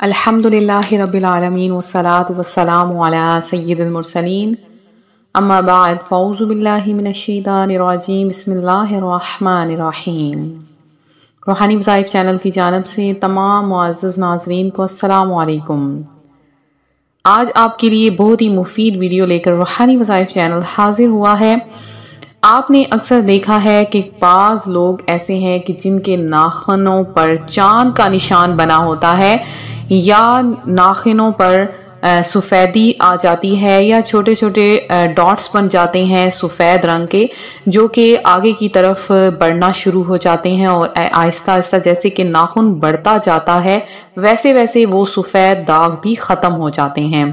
الحمدللہ رب العالمین والصلاة والسلام علی سید المرسلین اما بعد فاعوذ باللہ من الشیطان الرجیم بسم اللہ الرحمن الرحیم۔ روحانی وظائف چینل کی جانب سے تمام معزز ناظرین کو السلام علیکم۔ آج آپ کے لیے بہت ہی مفید ویڈیو لے کر روحانی وظائف چینل حاضر ہوا ہے۔ آپ نے اکثر دیکھا ہے کہ بعض لوگ ایسے ہیں کہ جن کے ناخنوں پر چاند کا نشان بنا ہوتا ہے یا ناخنوں پر سفیدی آ جاتی ہے یا چھوٹے چھوٹے ڈاٹس بن جاتے ہیں سفید رنگ کے، جو کہ آگے کی طرف بڑھنا شروع ہو جاتے ہیں اور آہستہ آہستہ جیسے کہ ناخن بڑھتا جاتا ہے ویسے ویسے وہ سفید داغ بھی ختم ہو جاتے ہیں۔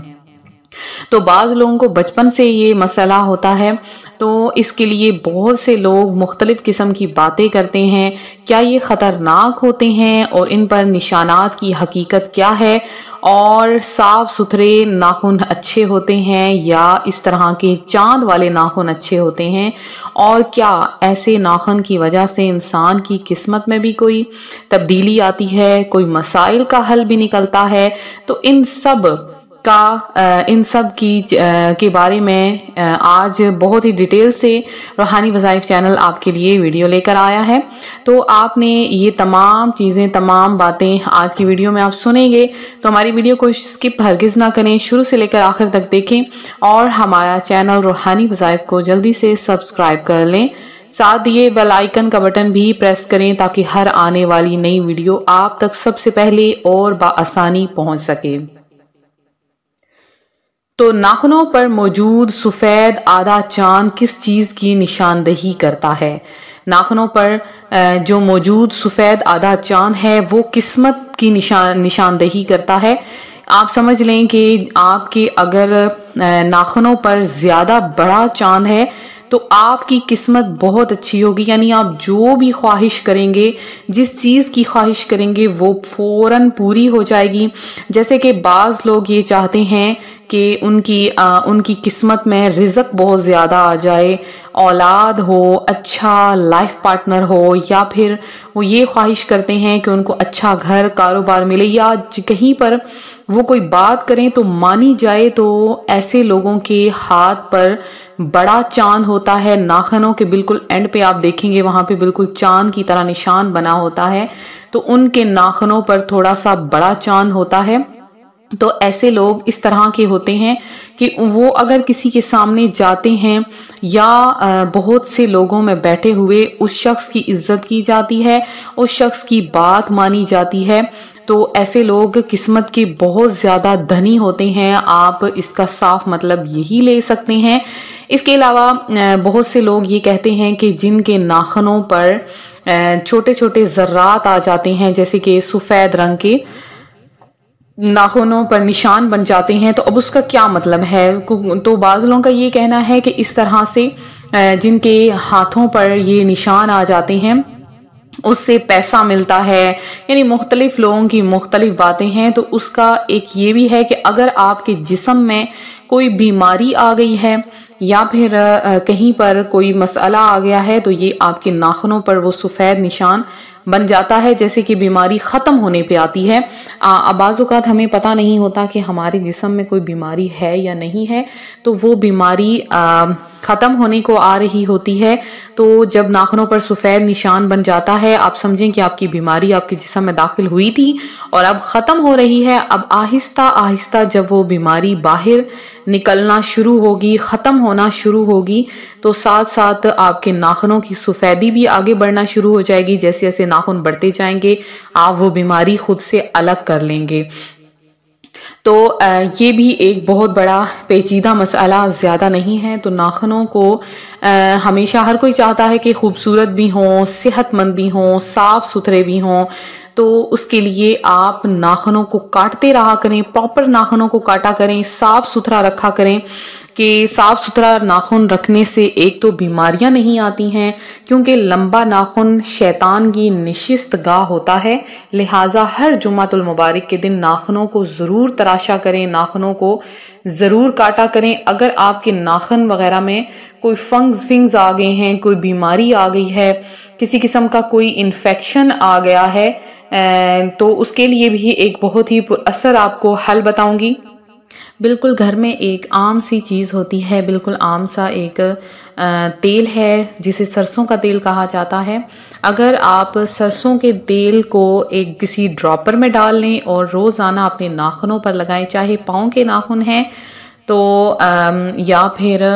تو بعض لوگوں کو بچپن سے یہ مسئلہ ہوتا ہے، تو اس کے لیے بہت سے لوگ مختلف قسم کی باتیں کرتے ہیں۔ کیا یہ خطرناک ہوتے ہیں اور ان پر نشانات کی حقیقت کیا ہے، اور صاف ستھرے ناخن اچھے ہوتے ہیں یا اس طرح کے چاند والے ناخن اچھے ہوتے ہیں، اور کیا ایسے ناخن کی وجہ سے انسان کی قسمت میں بھی کوئی تبدیلی آتی ہے، کوئی مسائل کا حل بھی نکلتا ہے۔ تو ان سب کے بارے میں آج بہت ہی ڈیٹیل سے روحانی وظائف چینل آپ کے لیے ویڈیو لے کر آیا ہے۔ تو آپ نے یہ تمام چیزیں، تمام باتیں آج کی ویڈیو میں آپ سنیں گے، تو ہماری ویڈیو کو سکپ ہرگز نہ کریں، شروع سے لے کر آخر تک دیکھیں اور ہمارا چینل روحانی وظائف کو جلدی سے سبسکرائب کر لیں۔ ساتھ یہ بیل آئیکن کا بٹن بھی پریس کریں تاکہ ہر آنے والی نئی ویڈیو آپ تک سب سے پہلے اور بآسانی پہنچ سکے۔ تو ناخنوں پر موجود سفید آدھا چاند کس چیز کی نشاندہی کرتا ہے؟ ناخنوں پر جو موجود سفید آدھا چاند ہے وہ قسمت کی نشاندہی کرتا ہے۔ آپ سمجھ لیں کہ آپ کے اگر ناخنوں پر زیادہ بڑا چاند ہے تو آپ کی قسمت بہت اچھی ہوگی، یعنی آپ جو بھی خواہش کریں گے، جس چیز کی خواہش کریں گے وہ فوراً پوری ہو جائے گی۔ جیسے کہ بعض لوگ یہ چاہتے ہیں کہ ان کی قسمت میں رزق بہت زیادہ آ جائے، اولاد ہو، اچھا لائف پارٹنر ہو، یا پھر وہ یہ خواہش کرتے ہیں کہ ان کو اچھا گھر کاروبار ملے، یا کہیں پر وہ کوئی بات کریں تو مانی جائے۔ تو ایسے لوگوں کے ہاتھ پر بڑا چاند ہوتا ہے، ناخنوں کے بالکل اینڈ پہ آپ دیکھیں گے وہاں پہ بالکل چاند کی طرح نشان بنا ہوتا ہے، تو ان کے ناخنوں پر تھوڑا سا بڑا چاند ہوتا ہے۔ تو ایسے لوگ اس طرح کے ہوتے ہیں کہ وہ اگر کسی کے سامنے جاتے ہیں یا بہت سے لوگوں میں بیٹھے ہوئے اس شخص کی عزت کی جاتی ہے، اس شخص کی بات مانی جاتی ہے، تو ایسے لوگ قسمت کے بہت زیادہ دھنی ہوتے ہیں۔ آپ اس کا صاف مطلب یہی لے سکتے ہیں۔ اس کے علاوہ بہت سے لوگ یہ کہتے ہیں کہ جن کے ناخنوں پر چھوٹے چھوٹے ذرات آ جاتے ہیں، جیسے کہ سفید رنگ کے ناخنوں پر نشان بن جاتے ہیں، تو اب اس کا کیا مطلب ہے؟ تو بعض لوگوں کا یہ کہنا ہے کہ اس طرح سے جن کے ہاتھوں پر یہ نشان آ جاتے ہیں اس سے پیسہ ملتا ہے، یعنی مختلف لوگوں کی مختلف باتیں ہیں۔ تو اس کا ایک یہ بھی ہے کہ اگر آپ کے جسم میں کوئی بیماری آ گئی ہے یا پھر کہیں پر کوئی مسئلہ آ گیا ہے تو یہ آپ کے ناخنوں پر وہ سفید نشان بن جاتا ہے، جیسے کہ بیماری ختم ہونے پہ آتی ہے۔ بعض اوقات ہمیں پتہ نہیں ہوتا کہ ہمارے جسم میں کوئی بیماری ہے یا نہیں ہے، تو وہ بیماری ختم ہونے کو آ رہی ہوتی ہے۔ تو جب ناخنوں پر سفید نشان بن جاتا ہے، آپ سمجھیں کہ آپ کی بیماری آپ کے جسم میں داخل ہوئی تھی اور اب ختم ہو رہی ہے۔ اب آہستہ آہستہ جب وہ بیماری باہر نکلنا شروع ہوگی، ختم ہونا شروع ہوگی، تو ساتھ ساتھ آپ کے ناخنوں کی سفیدی بھی آگے بڑھنا شروع ہو جائے گی۔ جیسے جیسے ناخن بڑھتے جائیں گے آپ وہ بیماری خود سے الگ کر لیں گے۔ تو یہ بھی ایک بہت بڑا پیچیدہ مسئلہ زیادہ نہیں ہے۔ تو ناخنوں کو ہمیشہ ہر کوئی چاہتا ہے کہ خوبصورت بھی ہوں، صحت مند بھی ہوں، صاف ستھرے بھی ہوں، تو اس کے لیے آپ ناخنوں کو کاٹتے رہا کریں، پراپر ناخنوں کو کاٹا کریں، صاف ستھرا رکھا کریں، کہ صاف ستھرا ناخن رکھنے سے ایک تو بیماریاں نہیں آتی ہیں، کیونکہ لمبا ناخن شیطان کی نشست گاہ ہوتا ہے، لہٰذا ہر جمعۃ المبارک کے دن ناخنوں کو ضرور تراشا کریں، ناخنوں کو ضرور کاٹا کریں۔ اگر آپ کے ناخن وغیرہ میں کوئی فنگز آ گئے ہیں، کوئی بیماری آ گئی ہے، کسی قسم کا کوئی انفیکشن آ گیا ہے، تو اس کے لیے بھی ایک بہت ہی پر اثر آپ کو حل بتاؤں گی۔ بالکل گھر میں ایک عام سی چیز ہوتی ہے، بالکل عام سا ایک تیل ہے جسے سرسوں کا تیل کہا جاتا ہے۔ اگر آپ سرسوں کے تیل کو ایک کسی ڈراپر میں ڈال لیں اور روزانہ اپنے ناخنوں پر لگائیں، چاہے پاؤں کے ناخن ہیں تو یا پھر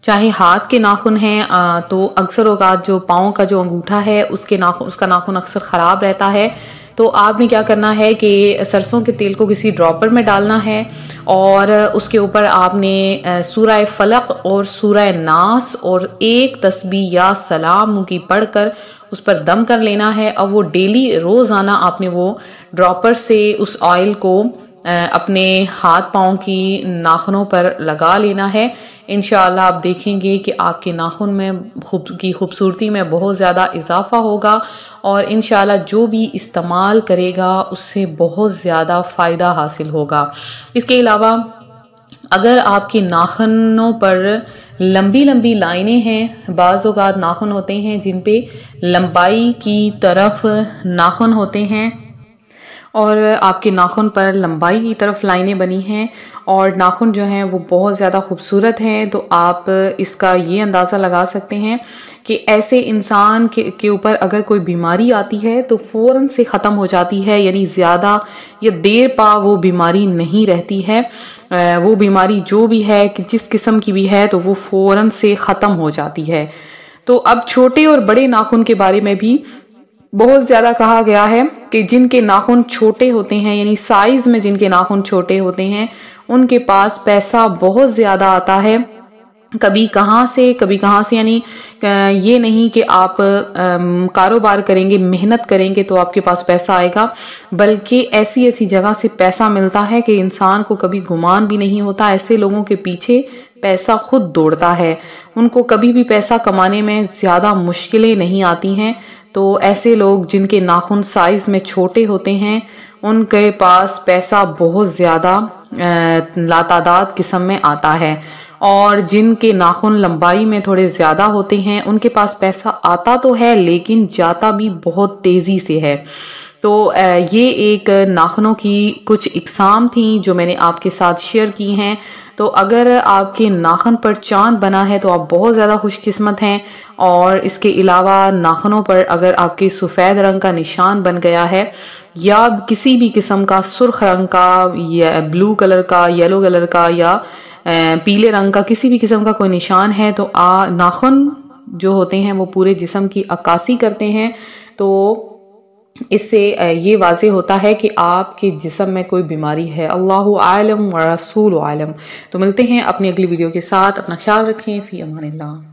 چاہے ہاتھ کے ناخن ہیں، تو اکثر اوقات جو پاؤں کا جو انگوٹھا ہے اس کا ناخن اکثر خراب رہتا ہے، تو آپ نے کیا کرنا ہے کہ سرسوں کے تیل کو کسی ڈراپر میں ڈالنا ہے اور اس کے اوپر آپ نے سورہ فلق اور سورہ ناس اور ایک تسبیح یا سلام کی پڑھ کر اس پر دم کر لینا ہے، اور وہ ڈیلی روزانہ آپ نے وہ ڈراپر سے اس آئل کو اپنے ہاتھ پاؤں کی ناخنوں پر لگا لینا ہے۔ انشاءاللہ آپ دیکھیں گے کہ آپ کے ناخن میں کی خوبصورتی میں بہت زیادہ اضافہ ہوگا، اور انشاءاللہ جو بھی استعمال کرے گا اس سے بہت زیادہ فائدہ حاصل ہوگا۔ اس کے علاوہ اگر آپ کے ناخنوں پر لمبی لمبی لائنیں ہیں، بعض اوقات ناخن ہوتے ہیں جن پہ لمبائی کی طرف ناخن ہوتے ہیں اور آپ کے ناخن پر لمبائی کی طرف لائنیں بنی ہیں اور ناخن جو ہیں وہ بہت زیادہ خوبصورت ہیں، تو آپ اس کا یہ اندازہ لگا سکتے ہیں کہ ایسے انسان کے اوپر اگر کوئی بیماری آتی ہے تو فوراً سے ختم ہو جاتی ہے، یعنی زیادہ یا دیر پا وہ بیماری نہیں رہتی ہے۔ وہ بیماری جو بھی ہے کہ جس قسم کی بھی ہے تو وہ فوراً سے ختم ہو جاتی ہے۔ تو اب چھوٹے اور بڑے ناخن کے بارے میں بھی بہت زیادہ کہا گیا ہے کہ جن کے ناخن چھوٹے ہوتے ہیں، یعنی سائز میں جن کے ناخن چھوٹے ہوتے ہیں، ان کے پاس پیسہ بہت زیادہ آتا ہے۔ کبھی کہاں سے یعنی یہ نہیں کہ آپ کاروبار کریں گے، محنت کریں گے تو آپ کے پاس پیسہ آئے گا، بلکہ ایسی جگہ سے پیسہ ملتا ہے کہ انسان کو کبھی گمان بھی نہیں ہوتا۔ ایسے لوگوں کے پیچھے پیسہ خود دوڑتا ہے، ان کو کبھی بھی پیسہ کمانے میں زیادہ مشکلیں نہیں آتی ہیں۔ تو ایسے لوگ جن کے ناخن سائز میں چھوٹے ہوتے ہیں ان کے پاس پیسہ بہت زیادہ لاتعداد قسم میں آتا ہے، اور جن کے ناخن لمبائی میں تھوڑے زیادہ ہوتے ہیں ان کے پاس پیسہ آتا تو ہے لیکن جاتا بھی بہت تیزی سے ہے۔ تو یہ ایک ناخنوں کی کچھ اقسام تھیں جو میں نے آپ کے ساتھ شیئر کی ہیں۔ تو اگر آپ کے ناخن پر چاند بنا ہے تو آپ بہت زیادہ خوش قسمت ہیں، اور اس کے علاوہ ناخنوں پر اگر آپ کے سفید رنگ کا نشان بن گیا ہے یا کسی بھی قسم کا سرخ رنگ کا یا بلو کلر کا، یلو کلر کا یا پیلے رنگ کا کسی بھی قسم کا کوئی نشان ہے، تو ناخن جو ہوتے ہیں وہ پورے جسم کی عکاسی کرتے ہیں۔ تو اس سے یہ واضح ہوتا ہے کہ آپ کے جسم میں کوئی بیماری ہے۔ اللہ عالم و رسول عالم۔ تو ملتے ہیں اپنی اگلی ویڈیو کے ساتھ، اپنا خیال رکھیں، فی امان اللہ۔